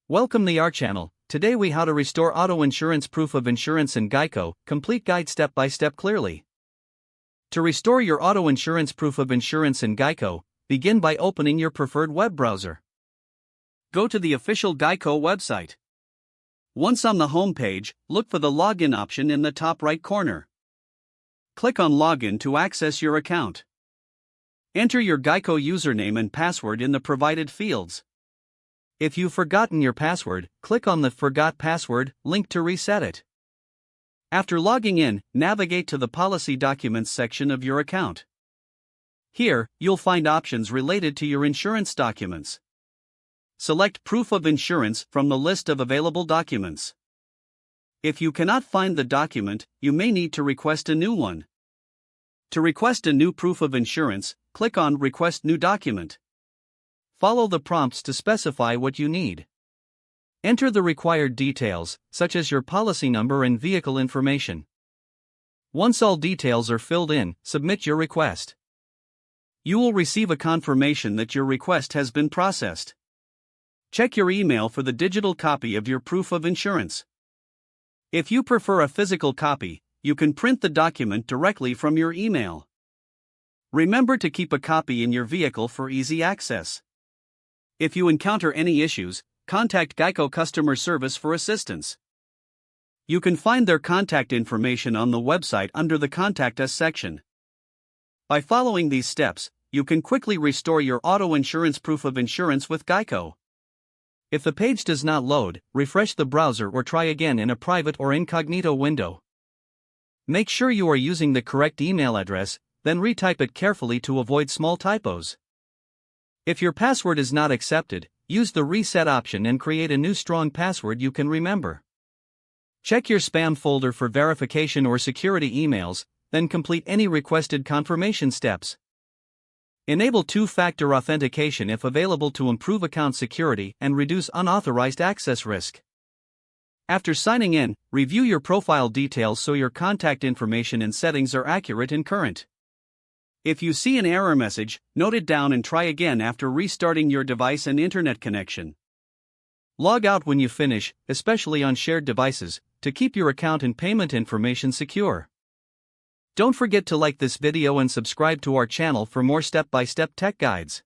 Welcome to our channel. Today we how to restore auto insurance proof of insurance in GEICO, complete guide step by step clearly. To restore your auto insurance proof of insurance in GEICO, begin by opening your preferred web browser. Go to the official GEICO website. Once on the home page, look for the login option in the top right corner. Click on Login to access your account. Enter your GEICO username and password in the provided fields. If you've forgotten your password, click on the Forgot Password link to reset it. After logging in, navigate to the Policy Documents section of your account. Here, you'll find options related to your insurance documents. Select Proof of Insurance from the list of available documents. If you cannot find the document, you may need to request a new one. To request a new proof of insurance, click on Request New Document. Follow the prompts to specify what you need. Enter the required details, such as your policy number and vehicle information. Once all details are filled in, submit your request. You will receive a confirmation that your request has been processed. Check your email for the digital copy of your proof of insurance. If you prefer a physical copy, you can print the document directly from your email. Remember to keep a copy in your vehicle for easy access. If you encounter any issues, contact GEICO customer service for assistance. You can find their contact information on the website under the Contact Us section. By following these steps, you can quickly restore your auto insurance proof of insurance with GEICO. If the page does not load, refresh the browser or try again in a private or incognito window. Make sure you are using the correct email address, then retype it carefully to avoid small typos. If your password is not accepted, use the reset option and create a new strong password you can remember. Check your spam folder for verification or security emails, then complete any requested confirmation steps. Enable two-factor authentication if available to improve account security and reduce unauthorized access risk. After signing in, review your profile details so your contact information and settings are accurate and current. If you see an error message, note it down and try again after restarting your device and internet connection. Log out when you finish, especially on shared devices, to keep your account and payment information secure. Don't forget to like this video and subscribe to our channel for more step-by-step tech guides.